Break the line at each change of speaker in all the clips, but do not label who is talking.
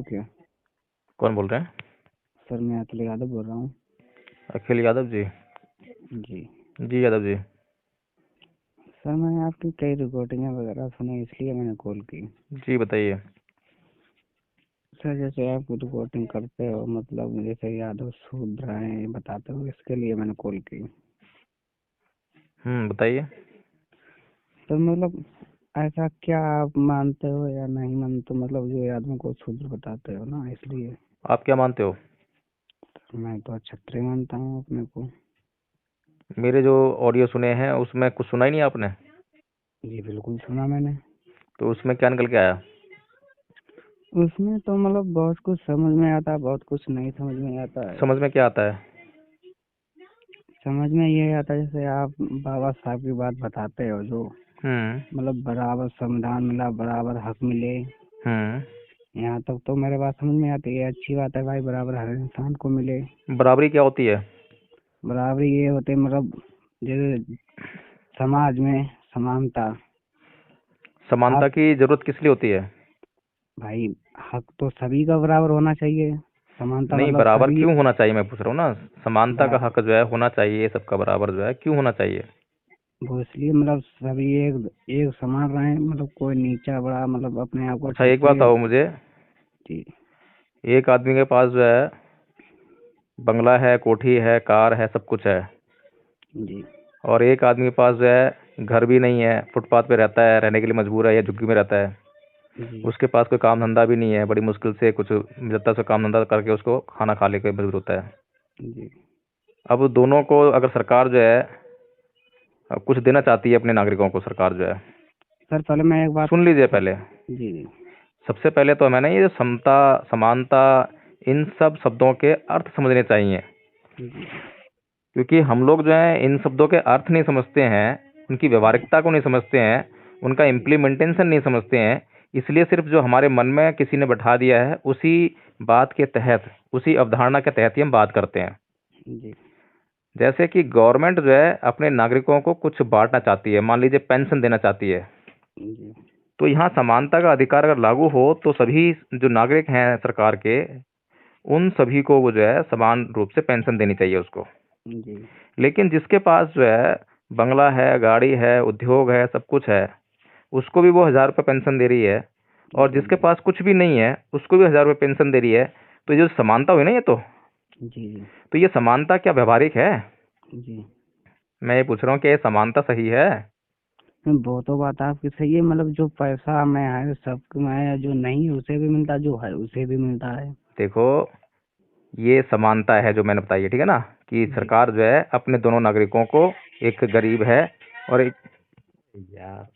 क्या?
कौन बोल रहे हैं?
सर मैं अखिल यादव बोल रहा हूँ।
अखिल यादव जी?
जी
जी यादव जी।
सर, मैंने आपकी कई रिकॉर्डिंगें वगैरह सुनी, इसलिए मैंने कॉल की।
जी बताइए।
सर जैसे आप रिकॉर्डिंग करते हो, मतलब जैसे यादव शूद्र हैं ये बताते हो, इसके लिए मैंने कॉल की।
बताइए।
तो मतलब ऐसा क्या आप मानते हो या नहीं मानते, मतलब जो यादव को शूद्र बताते हो ना, इसलिए।
आप क्या मानते हो?
मैं तो क्षत्रिय मानता हूँ अपने को।
मेरे जो ऑडियो सुने हैं उसमें कुछ सुना ही नहीं आपने?
जी बिल्कुल सुना मैंने।
तो उसमें क्या निकल के आया?
उसमें तो मतलब बहुत कुछ समझ में आता है, बहुत कुछ नहीं समझ में आता है।
समझ में क्या आता है?
समझ में ये आता है, जैसे आप बाबा साहब की बात बताते हो, जो
हम्म।
मतलब बराबर संविधान मिला, बराबर हक मिले।
हम्म।
यहाँ तक तो मेरे बात समझ में आती है, अच्छी बात है भाई, बराबर हर इंसान को मिले।
बराबरी क्या होती है?
बराबरी ये होते मतलब जैसे समाज में समानता।
समानता
आप
की जरूरत किस लिए होती है?
भाई, हक तो सभी का बराबर होना चाहिए। समानता
नहीं,
मतलब
बराबर
सभी
क्यों होना चाहिए मैं पूछ रहा हूँ ना। समानता का
बराबर।
हक जो है होना चाहिए, सबका बराबर जो है क्यों होना चाहिए?
वो इसलिए मतलब सभी एक एक समान रहे, मतलब कोई नीचा बड़ा मतलब अपने आप को
अच्छा एक बात
क्षत्रिय।
आओ मुझे।
जी
एक आदमी के पास जो है बंगला है, कोठी है, कार है, सब कुछ है।
जी
और एक आदमी के पास जो है घर भी नहीं है, फुटपाथ पे रहता है, रहने के लिए मजबूर है या झुग्गी में रहता है।
जी
उसके पास कोई काम धंधा भी नहीं है, बड़ी मुश्किल से कुछ मिलता से काम धंधा करके उसको खाना खा लेकर मजबूर होता है।
जी
अब दोनों को अगर सरकार जो है कुछ देना चाहती है अपने नागरिकों को, सरकार जो है,
सर, पहले मैं एक बात।
सुन लीजिए पहले।
जी जी
सबसे पहले तो हमें ना ये समता, समानता, इन सब शब्दों के अर्थ समझने चाहिए।
जी
क्योंकि हम लोग जो है इन शब्दों के अर्थ नहीं समझते हैं, उनकी व्यवहारिकता को नहीं समझते हैं, उनका इम्प्लीमेंटेशन नहीं समझते हैं। इसलिए सिर्फ जो हमारे मन में किसी ने बैठा दिया है उसी बात के तहत, उसी अवधारणा के तहत ही हम बात करते हैं।
जी
जैसे कि गवर्नमेंट जो है अपने नागरिकों को कुछ बांटना चाहती है, मान लीजिए पेंशन देना चाहती है।
जी
तो यहाँ समानता का अधिकार अगर लागू हो तो सभी जो नागरिक हैं सरकार के, उन सभी को वो जो है समान रूप से पेंशन देनी चाहिए उसको।
जी
लेकिन जिसके पास जो है बंगला है, गाड़ी है, उद्योग है, सब कुछ है, उसको भी वो 1,000 रुपये पेंशन दे रही है। और
जी
जिसके पास कुछ भी नहीं है उसको भी 1,000 रुपये पेंशन दे रही है। तो ये जो समानता हुई ना, ये
जी जी
तो ये समानता क्या व्यवहारिक है?
जी
मैं ये पूछ रहा हूँ कि ये समानता सही है?
वो तो बात आपकी सही है, मतलब जो पैसा में है सब में, जो नहीं है उसे भी मिलता है, जो है उसे भी मिलता है।
देखो, ये समानता है जो मैंने बताई है, ठीक है ना, कि
जी
सरकार जो है अपने दोनों नागरिकों को, एक गरीब है और एक, यार,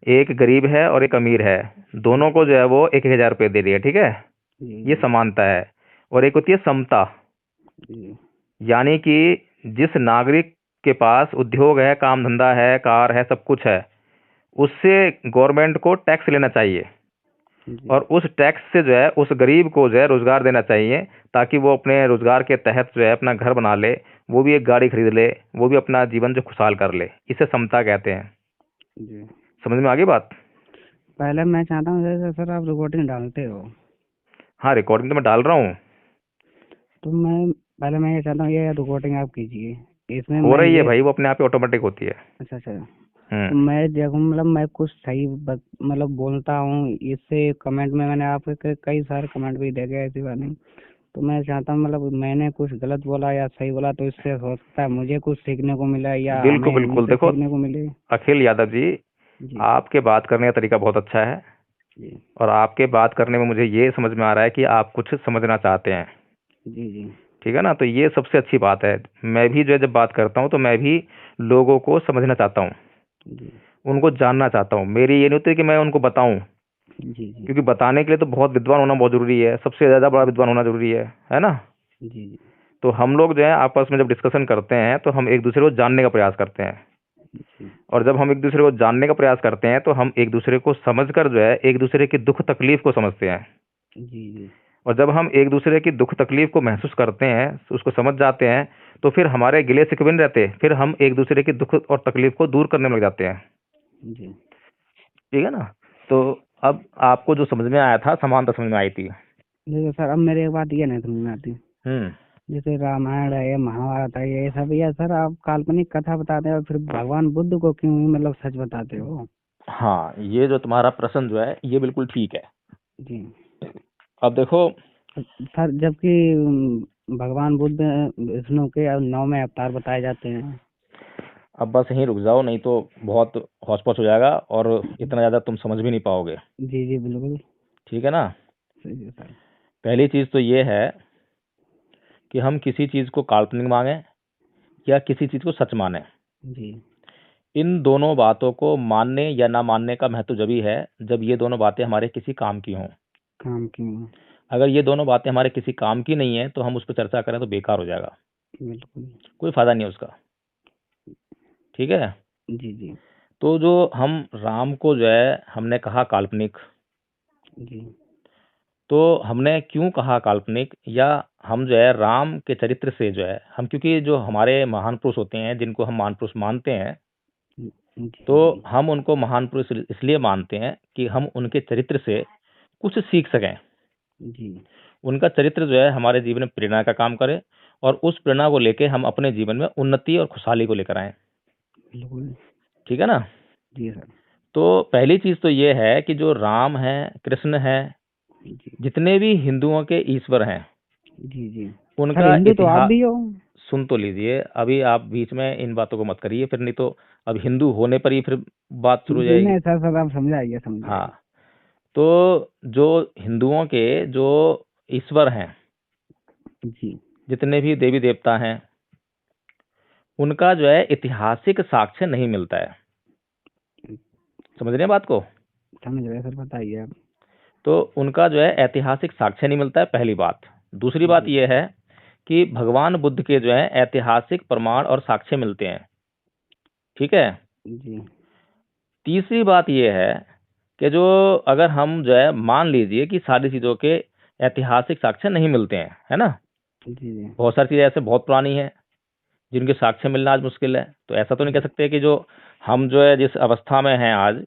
एक गरीब है और एक अमीर है, दोनों को जो है वो 1,000 रुपये दे रही है, ठीक है।
जी
ये
जी
समानता है। और एक होती है समता,
जी
यानी कि जिस नागरिक के पास उद्योग है, काम धंधा है, कार है, सब कुछ है, उससे गवर्नमेंट को टैक्स लेना चाहिए।
जी
और उस टैक्स से जो है उस गरीब को जो है रोजगार देना चाहिए, ताकि वो अपने रोजगार के तहत जो है अपना घर बना ले, वो भी एक गाड़ी खरीद ले, वो भी अपना जीवन जो खुशहाल कर ले। इसे समता कहते हैं।
जी
समझ में आ गई बात?
पहले मैं चाहता हूँ, जैसे सर आप रिकॉर्डिंग डालते हो,
हाँ, रिकॉर्डिंग तो मैं डाल रहा हूँ।
तो मैं ये चाहता हूँ ये रिकॉर्डिंग आप कीजिए, इसमें
हो
मैं
रही है
ये।
भाई, वो अपने आप ही ऑटोमेटिक होती है।
अच्छा अच्छा। तो
हम्म।
मैं देखो, मतलब मैं कुछ सही मतलब बोलता हूँ, इससे कमेंट में मैंने आपके कई सारे कमेंट भी देखे, ऐसी बात नहीं। तो मैं चाहता हूँ, मतलब मैंने कुछ गलत बोला या सही बोला, तो इससे हो सकता है मुझे कुछ सीखने को मिला या
बिल्कुल
हमें
बिल्कुल।
उनसे
देखो
सीखने को मिले।
अखिल यादव जी,
जी
आपके बात करने का तरीका बहुत अच्छा है।
जी
और आपके बात करने में मुझे ये समझ में आ रहा है कि आप कुछ समझना चाहते हैं,
जी जी
ठीक है ना। तो ये सबसे अच्छी बात है। मैं भी जो है जब बात करता हूँ तो मैं भी लोगों को समझना चाहता हूँ,
जी
उनको जानना चाहता हूँ। मेरी ये नहीं होती कि मैं उनको बताऊँ,
जी जी
क्योंकि बताने के लिए तो बहुत विद्वान होना बहुत जरूरी है, सबसे ज़्यादा बड़ा विद्वान होना जरूरी है ना।
जी जी
तो हम लोग जो है आपस में जब डिस्कशन करते हैं तो हम एक दूसरे को जानने का प्रयास करते हैं।
जी
और जब हम एक दूसरे को जानने का प्रयास करते हैं तो हम एक दूसरे को समझकर जो है एक दूसरे की दुख तकलीफ को समझते हैं।
जी जी
और जब हम एक दूसरे की दुख तकलीफ को महसूस करते हैं, उसको समझ जाते हैं, तो फिर हमारे गिले शिकवे नहीं रहते, फिर हम एक दूसरे की दुख और तकलीफ को दूर करने में लग जाते हैं,
जी
ठीक है ना। तो अब आपको जो समझ में आया था समानता समझ में आई थी।
जैसे सर अब मेरी एक बात ये नहीं समझ में आती,
हम्म
जैसे रामायण है, महाभारत है, ये सब, या सर आप काल्पनिक कथा बताते हो, फिर भगवान बुद्ध को क्यों मतलब सच बताते हो?
हाँ, ये जो तुम्हारा प्रश्न जो है ये बिल्कुल ठीक है।
जी
अब देखो,
सर, जबकि भगवान बुद्ध विष्णु के अब 9वें अवतार बताए जाते हैं।
अब बस यहीं रुक जाओ, नहीं तो बहुत हौच पौच हो जाएगा और इतना ज़्यादा तुम समझ भी नहीं पाओगे।
जी जी बिल्कुल
ठीक है ना।
सही है सर।
पहली चीज़ तो ये है कि हम किसी चीज़ को काल्पनिक माने या किसी चीज़ को सच माने।
जी
इन दोनों बातों को मानने या ना मानने का महत्व जब ही है जब ये दोनों बातें हमारे किसी काम की हों।
काम क्यों?
अगर ये दोनों बातें हमारे किसी काम की नहीं है तो हम उस पर चर्चा करें तो बेकार हो जाएगा,
बिल्कुल।
कोई फायदा नहीं है उसका। ठीक है।
जी जी
तो जो हम राम को जो है हमने कहा काल्पनिक,
जी
तो हमने क्यों कहा काल्पनिक, या हम जो है राम के चरित्र से जो है हम, क्योंकि जो हमारे महान पुरुष होते हैं जिनको हम महान पुरुष मानते हैं,
जी
तो
जी
हम उनको महान पुरुष इसलिए मानते हैं कि हम उनके चरित्र से कुछ सीख सकें।
जी
उनका चरित्र जो है हमारे जीवन में प्रेरणा का काम करे और उस प्रेरणा को लेके हम अपने जीवन में उन्नति और खुशहाली को लेकर आए।
बिल्कुल।
ठीक है ना।
जी सर।
तो पहली चीज तो ये है कि जो राम है, कृष्ण है,
जी
जितने भी हिंदुओं के ईश्वर हैं,
जी जी सर,
उनका
हिंदू तो आप
इतिहास,
भी हो।
सुन तो लीजिए, अभी आप बीच में इन बातों को मत करिए, फिर नहीं तो अब हिंदू होने पर ही फिर बात शुरू हो
जी
जाएगी।
नहीं सर, सर आप समझाइए समझाइए।
हाँ, तो जो हिंदुओं के जो ईश्वर हैं,
जी
जितने भी देवी देवता हैं, उनका जो है ऐतिहासिक साक्ष्य नहीं मिलता है। समझ रहे हैं बात को।
समझ रहे सर, बताइए आप।
तो उनका जो है ऐतिहासिक साक्ष्य नहीं मिलता है, पहली बात। दूसरी बात
जी
यह है कि भगवान बुद्ध के जो है ऐतिहासिक प्रमाण और साक्ष्य मिलते हैं। ठीक है।
जी
तीसरी बात यह है कि जो, अगर हम जो है मान लीजिए कि सारी चीज़ों के ऐतिहासिक साक्ष्य नहीं मिलते हैं, है ना,
जी जी
बहुत सारी चीज़ें ऐसे बहुत पुरानी हैं जिनके साक्ष्य मिलना आज मुश्किल है, तो ऐसा तो नहीं कह सकते कि जो हम जो है जिस अवस्था में हैं आज,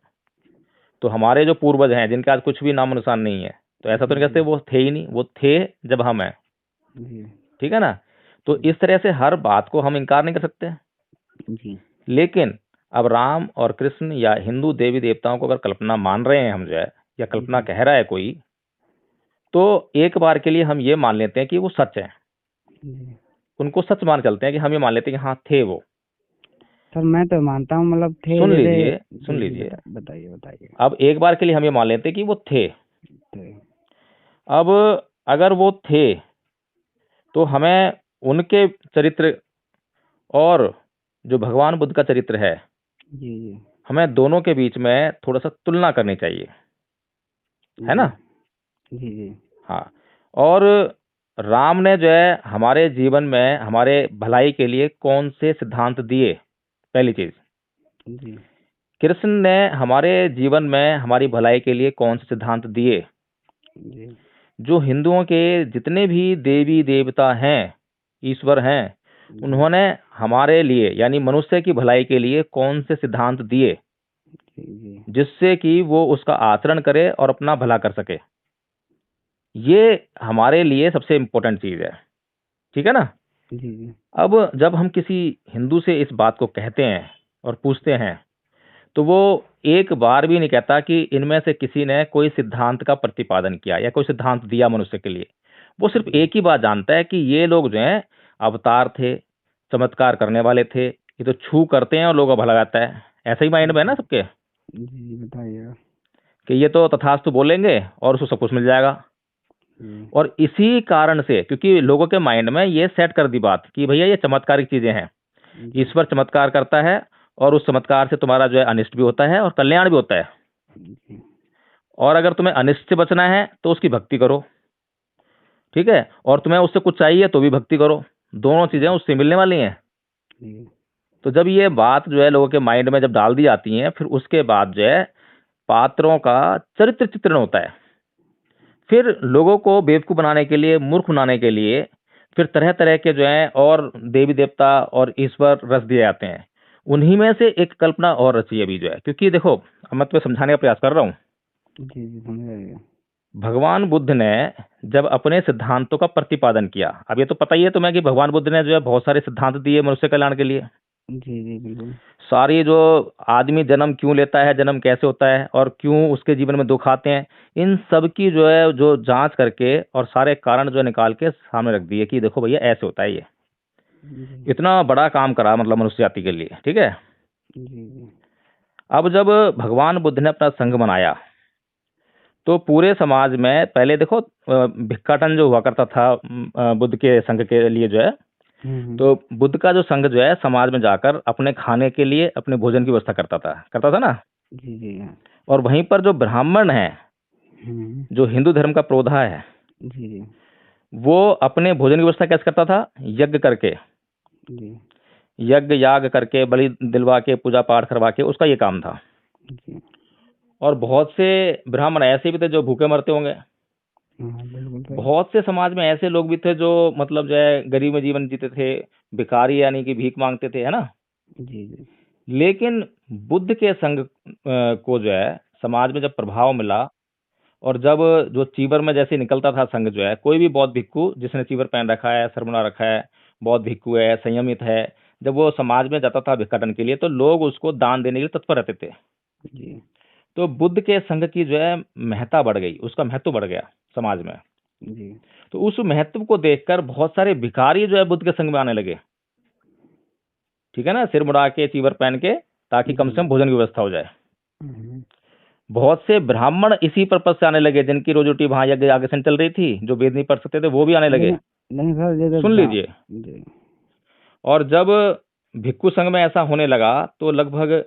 तो हमारे जो पूर्वज हैं जिनका आज कुछ भी नामो निशान नहीं है, तो ऐसा तो नहीं कह सकते
जी
वो थे ही नहीं, वो थे जब हम हैं।
जी
ठीक है ना। तो इस तरह से हर बात को हम इनकार नहीं कर सकते।
जी
लेकिन अब राम और कृष्ण या हिंदू देवी देवताओं को अगर कल्पना मान रहे हैं हम जो है, या कल्पना
जी
कह रहा है कोई, तो एक बार के लिए हम ये मान लेते हैं कि वो सच है,
जी
उनको सच मान चलते हैं कि हम ये मान लेते हैं कि हाँ थे वो।
सर, मैं तो मानता हूँ, मतलब थे
सुन
जैसे।
लीजिए, सुन
जी जी
लीजिए,
बताइए बताइए।
अब एक बार के लिए हम ये मान लेते हैं कि वो थे।
थे।
अब अगर वो थे तो हमें उनके चरित्र और जो भगवान बुद्ध का चरित्र है,
जी जी
हमें दोनों के बीच में थोड़ा सा तुलना करनी चाहिए, है
जी
ना।
जी जी
हाँ। और राम ने जो है हमारे जीवन में हमारे भलाई के लिए कौन से सिद्धांत दिए, पहली चीज।
जी
कृष्ण ने हमारे जीवन में हमारी भलाई के लिए कौन से सिद्धांत दिए।
जी
जो हिंदुओं के जितने भी देवी देवता हैं, ईश्वर हैं,
जी
उन्होंने हमारे लिए यानी मनुष्य की भलाई के लिए कौन से सिद्धांत दिए,
जी
जिससे कि वो उसका आचरण करे और अपना भला कर सके। ये हमारे लिए सबसे इम्पोर्टेंट चीज है। ठीक है ना।
जी जी
अब जब हम किसी हिंदू से इस बात को कहते हैं और पूछते हैं, तो वो एक बार भी नहीं कहता कि इनमें से किसी ने कोई सिद्धांत का प्रतिपादन किया या कोई सिद्धांत दिया मनुष्य के लिए। वो सिर्फ
जी
एक ही बात जानता है कि ये लोग जो हैं अवतार थे, चमत्कार करने वाले थे, ये तो छू करते हैं और लोगों का भला करता है। ऐसा ही माइंड में है ना सबके,
जी बताइए।
कि ये तो तथास्तु बोलेंगे और उसको सब कुछ मिल जाएगा।
जी
और इसी कारण से, क्योंकि लोगों के माइंड में ये सेट कर दी बात कि भैया ये चमत्कारिक चीजें हैं,
जी
ईश्वर चमत्कार करता है और उस चमत्कार से तुम्हारा जो है अनिष्ट भी होता है और कल्याण भी होता है।
जी
और अगर तुम्हें अनिष्ट से बचना है तो उसकी भक्ति करो। ठीक है। और तुम्हें उससे कुछ चाहिए तो भी भक्ति करो, दोनों चीजें उससे मिलने वाली हैं।
जी
तो जब ये बात जो है लोगों के माइंड में जब डाल दी जाती है, फिर उसके बाद जो है पात्रों का चरित्र चित्रण होता है। फिर लोगों को बेवकूफ बनाने के लिए, मूर्ख बनाने के लिए, फिर तरह तरह के जो है और देवी देवता और ईश्वर रच दिए जाते हैं। उन्हीं में से एक कल्पना और रची है अभी जो है, क्योंकि देखो, अब मैं तुम्हें समझाने का प्रयास कर रहा हूँ
जी जी समझ गया।
भगवान बुद्ध ने जब अपने सिद्धांतों का प्रतिपादन किया, अब ये तो पता ही है तुम्हें कि भगवान बुद्ध ने जो है बहुत सारे सिद्धांत दिए मनुष्य कल्याण के लिए।
जी जी बिल्कुल।
सारी जो आदमी जन्म क्यों लेता है, जन्म कैसे होता है और क्यों उसके जीवन में दुख आते हैं, इन सब की जो है जो जांच करके और सारे कारण जो है निकाल के सामने रख दिए कि देखो भैया ऐसे होता है ये।
जी
इतना बड़ा काम करा मतलब मनुष्य जाति के लिए, ठीक है।
जी जी
अब जब भगवान बुद्ध ने अपना संघ बनाया तो पूरे समाज में पहले देखो भिक्खाटन जो हुआ करता था बुद्ध के संघ के लिए जो है,
हम्म।
तो बुद्ध का जो संघ जो है समाज में जाकर अपने खाने के लिए अपने भोजन की व्यवस्था करता था ना।
जी जी हाँ।
और वहीं पर जो ब्राह्मण है,
हम्म।
जो हिंदू धर्म का प्रोधा है,
जी जी
वो अपने भोजन की व्यवस्था कैसे करता था? यज्ञ करके,
जी
यज्ञ याग करके, बलि दिलवा के, पूजा पाठ करवा के, उसका ये काम था।
जी
और बहुत से ब्राह्मण ऐसे भी थे जो भूखे मरते होंगे।
हाँ बिल्कुल सही।
बहुत से समाज में ऐसे लोग भी थे जो मतलब जो है गरीब में जीवन जीते थे, भिखारी यानी कि भीख मांगते थे, है ना।
जी जी
लेकिन बुद्ध के संघ को जो है समाज में जब प्रभाव मिला, और जब जो चीवर में जैसे निकलता था संघ जो है, कोई भी बौद्ध भिक्खु जिसने चीवर पहन रखा है, सर बना रखा है, बौद्ध भिक्खु है, संयमित है, जब वो समाज में जाता था भिक्षाटन के लिए तो लोग उसको दान देने के लिए तत्पर रहते थे।
जी
तो बुद्ध के संघ की जो है महत्ता बढ़ गई, उसका महत्व बढ़ गया समाज में।
जी
तो उस महत्व को देखकर बहुत सारे भिखारी जो है बुद्ध के संघ में आने लगे, ठीक है ना, सिर मुड़ा के चीवर पहन के, ताकि कम से
जी
कम भोजन की व्यवस्था हो जाए।
हम्म।
बहुत से ब्राह्मण इसी पर्पज से आने लगे, जिनकी रोजी रोटी वहां यज्ञ आगे से चल रही थी, जो वेद नहीं पढ़ सकते थे वो भी आने लगे।
लेकिन लेकिन सर जैसे
सुन लीजिए।
जी
और जब भिक्खु संघ में ऐसा होने लगा तो लगभग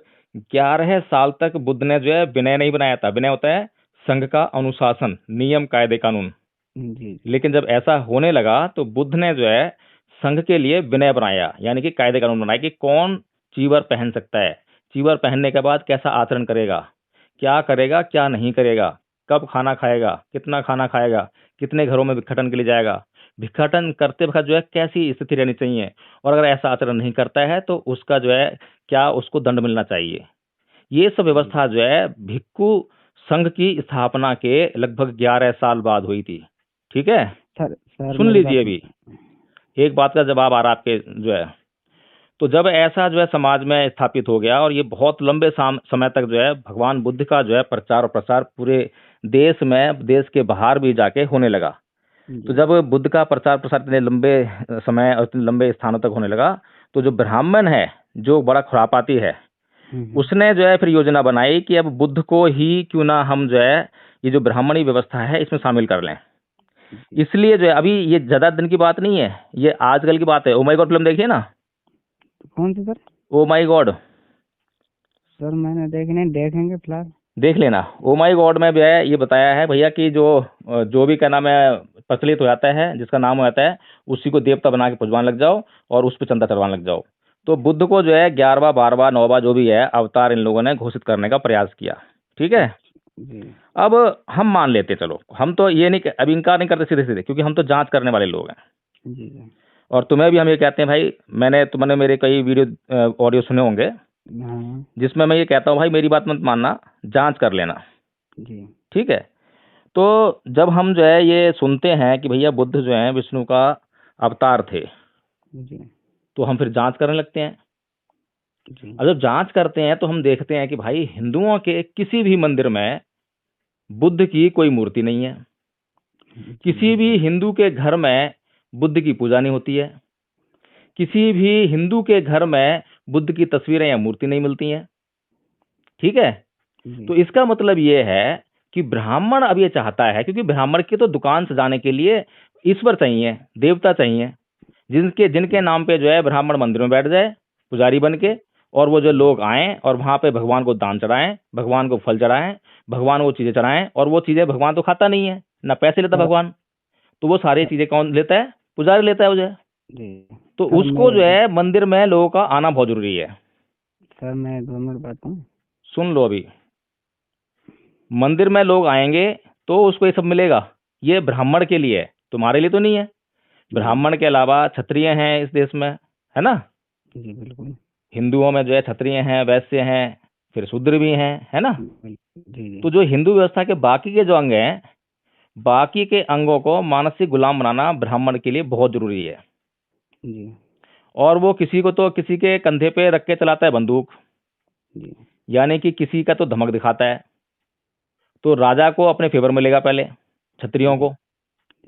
11 साल तक बुद्ध ने जो है विनय नहीं बनाया था। विनय होता है संघ का अनुशासन, नियम, कायदे, कानून।
जी जी
लेकिन जब ऐसा होने लगा तो बुद्ध ने जो है संघ के लिए विनय बनाया, यानी कि कायदे कानून बनाया कि कौन चीवर पहन सकता है, चीवर पहनने के बाद कैसा आचरण करेगा, क्या करेगा, क्या नहीं करेगा, कब खाना खाएगा, कितना खाना खाएगा, कितने घरों में भिक्षाटन के लिए जाएगा, भिक्षाटन करते वक्त जो है कैसी स्थिति रहनी चाहिए, और अगर ऐसा आचरण नहीं करता है तो उसका जो है क्या उसको दंड मिलना चाहिए। ये सब
जी
व्यवस्था जो है भिक्खु संघ की स्थापना के लगभग 11 साल बाद हुई थी, ठीक है।
सर सर
सुन
मेरी
लीजिए,
बात।
अभी एक बात का जवाब आ रहा है आपके जो है। तो जब ऐसा जो है समाज में स्थापित हो गया, और ये बहुत लंबे समय तक जो है भगवान बुद्ध का जो है प्रचार और प्रसार पूरे देश में, देश के बाहर भी जाके होने लगा। तो
जी
जब बुद्ध का प्रचार प्रसार इतने लंबे समय और इतने लंबे स्थानों तक होने लगा, तो जो ब्राह्मण है, जो बड़ा खुरापाती है,
हम्म।
उसने जो है फिर योजना बनाई कि अब बुद्ध को ही क्यों ना हम जो है ये जो ब्राह्मणी व्यवस्था है इसमें शामिल कर लें।
जी
इसलिए जो है अभी ये ज्यादा दिन की बात नहीं है, ये आजकल की बात है। ओ माई गॉड फिल्म देखिए ना,
तो कौन सी सर?
ओ माई गॉड,
सर मैंने देखी नहीं, देखेंगे फिलहाल।
देख लेना। ओ माई गॉड में भी है ये बताया है भैया कि जो भी क्या नाम है प्रचलित हो जाता है, जिसका नाम हो जाता है, उसी को देवता बना के पुजवाने लग जाओ और उस पर चंदा चढ़वाने लग जाओ। तो बुद्ध को जो है 11वां 12वां 9वां जो भी है अवतार इन लोगों ने घोषित करने का प्रयास किया, ठीक है।
अच्छा जी
अब हम मान लेते हैं, चलो हम तो ये नहीं, अब इनकार नहीं करते सीधे सीधे, क्योंकि हम तो जांच करने वाले लोग हैं।
जी जी
और तुम्हें भी हम ये कहते हैं भाई, तुमने मेरे कई वीडियो ऑडियो सुने होंगे
हाँ
जिसमें मैं ये कहता हूँ भाई मेरी बात मत मानना, जांच कर लेना,
जी
ठीक है। तो जब हम जो है ये सुनते हैं कि भैया बुद्ध जो है विष्णु का अवतार थे,
जी
तो हम फिर जांच करने लगते हैं।
जी
और जब जांच करते हैं तो हम देखते हैं कि भाई हिंदुओं के किसी भी मंदिर में बुद्ध की कोई मूर्ति नहीं है,
जी
किसी भी
बिल्कुल
हिंदू के घर में बुद्ध की पूजा नहीं होती है, किसी भी हिंदू के घर में बुद्ध की तस्वीरें या मूर्ति नहीं मिलती हैं, ठीक है।
जी
तो इसका मतलब ये है कि ब्राह्मण अब ये चाहता है, क्योंकि ब्राह्मण की तो दुकान सजाने के लिए ईश्वर चाहिए, देवता चाहिए, जिनके जिनके
जी
नाम पे जो है ब्राह्मण मंदिर में बैठ जाए पुजारी बन के, और वो जो
जी
लोग आएं और वहां पे भगवान को दान चढ़ाएं, भगवान को फल चढ़ाएं, भगवान को चीजें चढ़ाएं, और वो चीजें भगवान तो खाता नहीं है, ना पैसे लेता
सर
भगवान, तो वो सारी
सर
चीजें कौन लेता है? पुजारी लेता है वो जो है।
जी
तो
सर
उसको
मैं
जो है मंदिर में लोगों का आना बहुत जरूरी है।
सर मैं 2 मिनट बात हूँ।
सुन लो, अभी मंदिर में लोग आएंगे तो उसको ये सब मिलेगा, ये ब्राह्मण के लिए है, तुम्हारे लिए तो नहीं है।
जी
ब्राह्मण के अलावा क्षत्रिय हैं इस देश में, है ना।
जी बिल्कुल
हिंदुओं में जो है क्षत्रिय हैं, वैश्य हैं, फिर शूद्र भी हैं, है ना।
जी जी
तो जो हिंदू व्यवस्था के बाकी के जो अंग हैं, बाकी के अंगों को मानसिक गुलाम बनाना ब्राह्मण के लिए बहुत जरूरी है।
जी
और वो किसी को तो किसी के कंधे पे रख के चलाता है बंदूक,
जी
यानी कि किसी का तो धमक दिखाता है। तो राजा को अपने फेवर में लेगा पहले, क्षत्रियों
जी
को।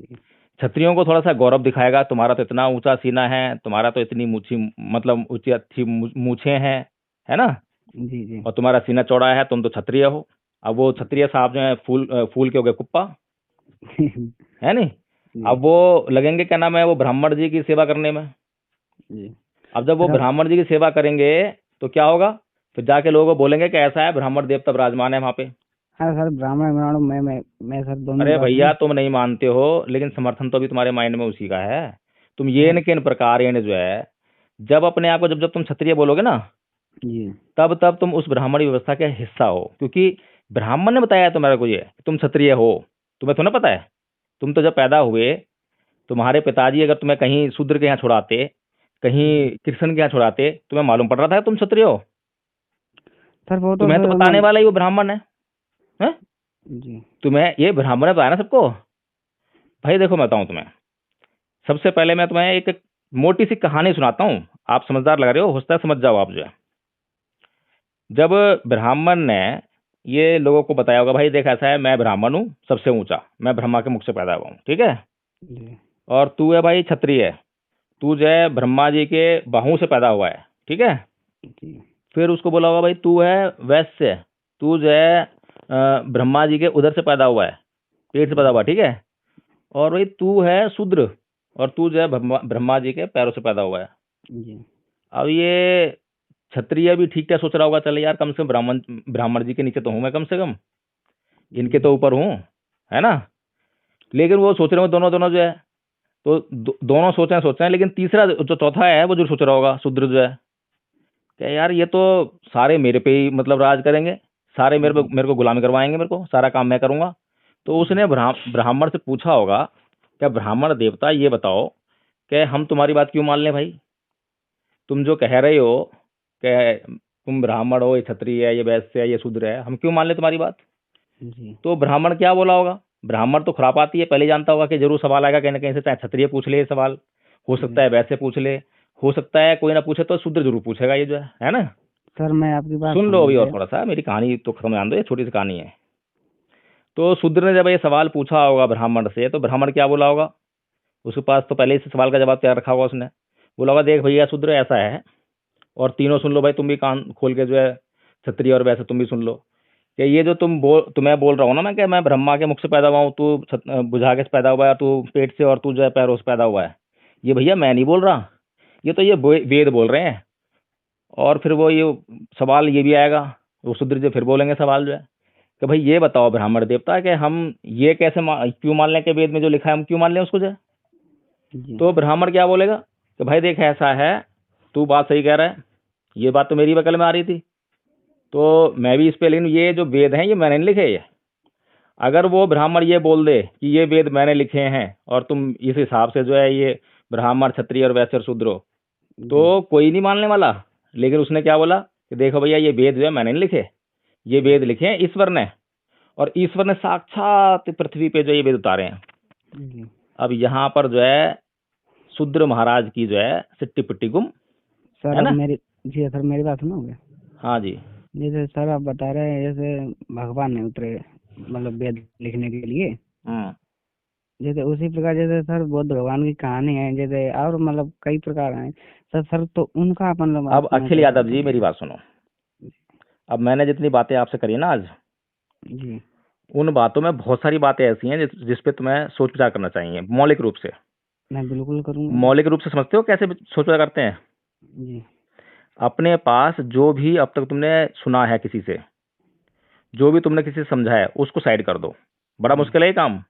जी
क्षत्रियों को थोड़ा सा गौरव दिखाएगा, तुम्हारा तो इतना ऊंचा सीना है, तुम्हारा तो इतनी मूछी, मतलब ऊंची अच्छी मूछें हैं, है ना।
जी जी
और तुम्हारा सीना चौड़ा है, तुम तो क्षत्रिय हो। अब वो क्षत्रिय साहब जो है फूल के हो गए कुप्पा, है नहीं।
जी
अब वो लगेंगे क्या नाम है, वो ब्राह्मण जी की सेवा करने में।
जी
अब जब वो
सर अब
ब्राह्मण जी की सेवा करेंगे तो क्या होगा, फिर जाके लोगों को बोलेंगे कि ऐसा है, ब्राह्मण देवता विराजमान है वहां पे।
हाँ सर, ब्राह्मण ब्राह्मण मैं सर दोनों ही
अरे
बात
भैया
हूँ।
तुम नहीं मानते हो, लेकिन समर्थन तो अभी तुम्हारे माइंड में उसी का है। तुम ये
सर
न किन प्रकार ये न जो है, जब अपने आप को जब जब तुम क्षत्रिय बोलोगे ना,
जी
तब तब तुम उस ब्राह्मणी व्यवस्था के हिस्सा हो, क्योंकि ब्राह्मण ने बताया तुम्हारे को ये कि तुम क्षत्रिय हो। तुम्हें तो ना पता है। तुम तो जब पैदा हुए, तुम्हारे पिताजी अगर तुम्हें कहीं शूद्र के यहाँ छुड़ाते, कहीं
जी
कृष्ण के यहाँ छुड़ाते, तुम्हें मालूम पड़ रहा था कि तुम क्षत्रिय हो।
सर, वो तो
तुम्हें तो
सर मैं
बताने वाला ही वो ब्राह्मण है, हैं?
जी
तुम्हें ये ब्राह्मण ने बताया ना सबको। भाई देखो मैं बताऊं तुम्हें, सबसे पहले मैं तुम्हें एक मोटी सी कहानी सुनाता हूँ। आप समझदार लग रहे हो सकता है समझ जाओ आप जो है। जब ब्राह्मण ने ये लोगों को बताया होगा, भाई देख ऐसा है, मैं ब्राह्मण हूँ सबसे ऊंचा, मैं ब्रह्मा के मुख से पैदा हुआ हूँ, ठीक है।
जी
और तू है भाई क्षत्रिय, तू जो है ब्रह्मा जी के बाहू से पैदा हुआ है, ठीक है।
जी
फिर उसको बोला होगा, भाई तू है वैश्य, तू जो है ब्रह्मा जी के उधर से पैदा हुआ है, पेट से पैदा हुआ है, ठीक है। और भाई तू है शूद्र, और तू जो है ब्रह्मा जी के पैरों से पैदा हुआ है।
जी
अब ये क्षत्रिय भी ठीक क्या सोच रहा होगा, चल यार कम से कम ब्राह्मण ब्राह्मण जी के नीचे तो हूं मैं, कम से कम इनके
जी
तो ऊपर हूँ, है ना। लेकिन वो सोच रहे हो दोनों दोनों जो है, तो दोनों सोच रहे हैं, लेकिन तीसरा जो चौथा है वो जो सोच रहा होगा शूद्र जो है, क्या यार ये तो सारे मेरे पे ही मतलब राज करेंगे, सारे
जी
मेरे को गुलामी करवाएंगे, मेरे को सारा काम मैं करूंगा। तो उसने ब्राह्मण से पूछा होगा, क्या ब्राह्मण देवता ये बताओ कि हम तुम्हारी बात क्यों मान लें भाई। तुम जो कह रहे हो कि तुम ब्राह्मण हो, ये क्षत्रिय है, ये वैश्य है, ये शूद्र है, हम क्यों मान लें तुम्हारी बात।
जी
तो ब्राह्मण क्या बोला होगा, ब्राह्मण तो खुरापाती है, पहले ही जानता होगा कि जरूर सवाल आएगा कहीं ना कहीं से, चाहे क्षत्रिय पूछ ले ये सवाल, हो सकता
जी
है वैसे पूछ ले, हो सकता है कोई ना पूछे तो शूद्र जरूर पूछेगा ये जो है ना।
सर, मैं आपकी बात
सुन लो
समझ
अभी और
गया।
थोड़ा सा, मेरी कहानी तो खत्म जान दो, ये छोटी सी कहानी है। तो शूद्र ने जब ये सवाल पूछा होगा ब्राह्मण से, तो ब्राह्मण क्या बोला होगा, उसके पास तो पहले इस सवाल का जवाब तैयार रखा होगा उसने। बोला होगा, देख भैया शूद्र ऐसा है, और तीनों सुन लो भाई, तुम भी कान खोल के जो है, क्षत्रिय और वैसे तुम भी सुन लो, कि ये जो तुम्हें बोल रहा हूँ ना मैं, कि मैं ब्रह्मा के मुख से पैदा हुआ हूँ, तू बुझा के से पैदा हुआ है, तू पेट से, और तू जो है पैरों से पैदा हुआ है, ये भैया मैं नहीं बोल रहा, ये तो ये वेद बोल रहे हैं। और फिर वो ये सवाल ये भी आएगा, वो शूद्र जो फिर बोलेंगे सवाल जो है, कि भाई ये बताओ ब्राह्मण देवता, कि हम ये कैसे क्यों मान लें कि वेद में जो लिखा है हम क्यों मान लें उसको जो है।
जी
तो ब्राह्मण क्या बोलेगा कि भाई देख ऐसा है, तू बात सही कह रहा है, ये बात तो मेरी बगल में आ रही थी, तो मैं भी इस पे, लेकिन ये जो वेद हैं ये मैंने नहीं लिखे ये। अगर वो ब्राह्मण ये बोल दे कि ये वेद मैंने लिखे हैं, और तुम इस हिसाब से जो है ये ब्राह्मण क्षत्रिय और वैश्य और शूद्र हो,
जी
तो कोई नहीं मानने वाला। लेकिन उसने क्या बोला कि देखो भैया ये वेद जो है मैंने नहीं लिखे, ये वेद लिखे हैं ईश्वर ने, और ईश्वर ने साक्षात पृथ्वी पे जो ये वेद उतारे हैं।
जी
अब यहाँ पर जो है शूद्र महाराज की जो है सिट्टी पिट्टी गुम,
सर,
है
अब
ना।
मेरी जी सर, मेरी बात सुनोगे?
हाँ जी।
जैसे सर आप बता रहे हैं, जैसे भगवान ने उतरे मतलब वेद लिखने के लिए,
हम्म।
जैसे उसी प्रकार जैसे सर बुद्ध भगवान की कहानी है, जैसे और मतलब कई प्रकार हैं सर तो उनका मतलब
अब
आप मैं
अखिल
कैसे
यादव जी
बताऊंगा?
मेरी बात सुनो। अब मैंने जितनी बातें आपसे करी ना आज,
जी
उन बातों में बहुत सारी बातें ऐसी हैं जिस पे तुम्हें सोच विचार करना चाहिए मौलिक रूप से।
मैं बिल्कुल करूंगा।
मौलिक रूप से समझते हो कैसे सोच विचार करते हैं।
जी
अपने पास जो भी अब तक तुमने सुना है किसी से, जो भी तुमने किसी से समझा है, उसको साइड कर दो। बड़ा
जी
मुश्किल है ये काम।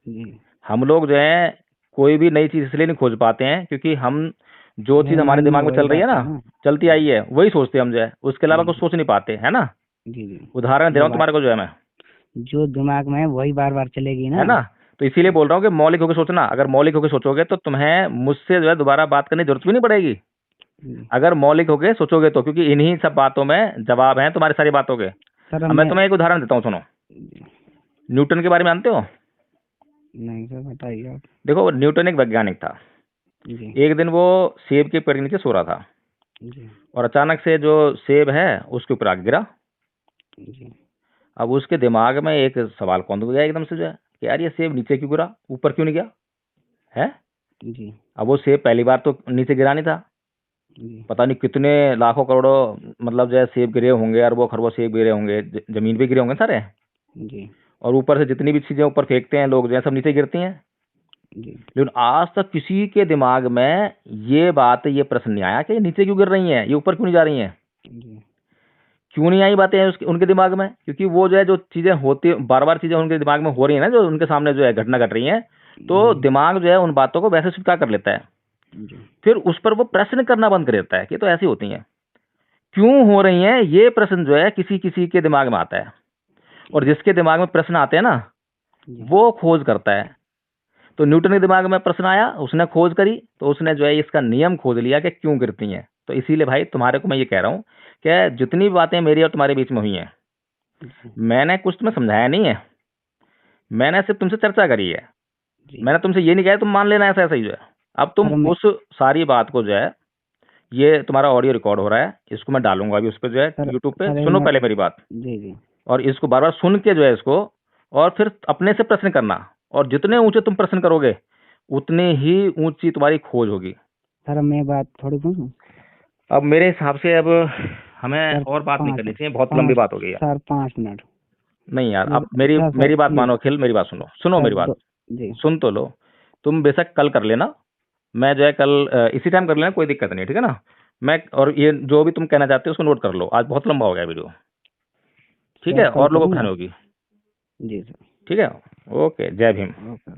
जी
हम लोग जो है कोई भी नई चीज इसलिए नहीं खोज पाते हैं क्योंकि हम जो चीज
मेरे
हमारे
माइंड में
दिमाग में
वही
चल रही है
बात
ना,
है ना।
चलती आई है, वही सोचते हैं हम जो है, उसके अलावा कुछ
जी
सोच नहीं पाते, है ना।
जी जी
उदाहरण दे रहा
ये
हूँ
बात
तुम्हारे को जो है मैं,
जो दिमाग में है वही बार बार चलेगी
है
ना।
ना। तो इसीलिए बोल रहा हूँ कि मौलिक होकर सोचना। अगर मौलिक होकर सोचोगे तो तुम्हें मुझसे जो है दोबारा बात करने की जरूरत भी नहीं पड़ेगी।
जी
अगर मौलिक होके सोचोगे तो, क्योंकि इन्हीं सब बातों में जवाब हैं तुम्हारी सारी बातों के।
सर।
अब मैं तुम्हें एक उदाहरण देता हूँ, सुनो।
जी,
न्यूटन के बारे में जानते हो?
नहीं सर, बताइए आप।
देखो, न्यूटन एक वैज्ञानिक था।
जी
एक दिन वो सेब के पेड़ के नीचे सो रहा था,
जी
और अचानक से जो सेब है उसके ऊपर आके गिरा।
जी
अब उसके दिमाग में एक सवाल कौन गया एकदम से, जो है कि यार ये सेब नीचे क्यों गिरा, ऊपर क्यों नहीं गया है।
जी
अब वो सेब पहली बार तो नीचे गिरा नहीं था,
जी
पता नहीं कितने लाखों करोड़ों मतलब जो है सेब गिरे होंगे, अरबों खरबों सेब गिरे होंगे, जमीन पे गिरे होंगे सारे।
जी
और ऊपर से जितनी भी चीजें ऊपर फेंकते हैं लोग जो है सब नीचे गिरती हैं।
जी
लेकिन आज तक किसी के दिमाग में ये प्रश्न नहीं आया कि ये नीचे क्यों गिर रही हैं, ये ऊपर क्यों नहीं जा रही हैं।
जी
क्यों नहीं आई बातें उसके उनके दिमाग में? क्योंकि वो जो है जो चीजें होती, बार बार चीजें उनके दिमाग में हो रही है ना, जो उनके सामने जो है घटना घट रही है, तो
जी
दिमाग जो है उन बातों को वैसे स्वीकार कर लेता है।
जी
फिर उस पर वो प्रश्न करना बंद कर देता है कि तो ऐसी होती हैं, क्यों हो रही हैं, ये प्रश्न जो है किसी किसी के दिमाग में आता है। और जिसके दिमाग में प्रश्न आते हैं ना,
जी
वो खोज करता है। तो न्यूटन के दिमाग में प्रश्न आया, उसने खोज करी, तो उसने जो है इसका नियम खोज लिया कि क्यों गिरती हैं। तो इसीलिए भाई तुम्हारे को मैं ये कह रहा हूँ कि जितनी भी बातें मेरी और तुम्हारे बीच में हुई हैं,
जी
मैंने कुछ तुम्हें समझाया नहीं है, मैंने सिर्फ तुमसे चर्चा करी है।
जी
मैंने तुमसे ये नहीं कहा तुम मान लेना ऐसा ऐसा ही जो है। अब तुम
सर मैं
उस सारी बात को जो है, ये तुम्हारा ऑडियो रिकॉर्ड हो रहा है, इसको मैं डालूंगा अभी उस पर जो है
सर
यूट्यूब पे।
सर एक
सुनो
मिनट।
पहले मेरी बात,
जी जी
और इसको बार बार सुन के जो है इसको, और फिर अपने से प्रश्न करना। और जितने ऊंचे तुम प्रश्न करोगे उतनी ही ऊंची तुम्हारी खोज होगी।
सर, मैं बात थोड़ी पूछूं?
अब मेरे हिसाब से अब हमें
सर
और बात नहीं
पाँच
करनी चाहिए, बहुत लंबी
पाँच
बात हो गई यार।
Sir 5 minute.
नहीं यार,
मेरे
अब मेरी
सर सर
मेरी बात
प्लीज।
मानो अखिल, मेरी बात सुनो, सुनो
सर
मेरी बात।
दो। जी
सुन तो लो। तुम बेशक कल कर लेना, मैं जो है कल इसी टाइम कर लेना, कोई दिक्कत नहीं, ठीक है ना। मैं और ये जो भी तुम कहना चाहते हो उसको नोट कर लो, आज बहुत लंबा हो गया वीडियो। ठीक
सर
है,
कल
और लोगों को
करूँगा।
परेशानी होगी।
जी सर।
ठीक है। ओके, जय भीम।
ओके।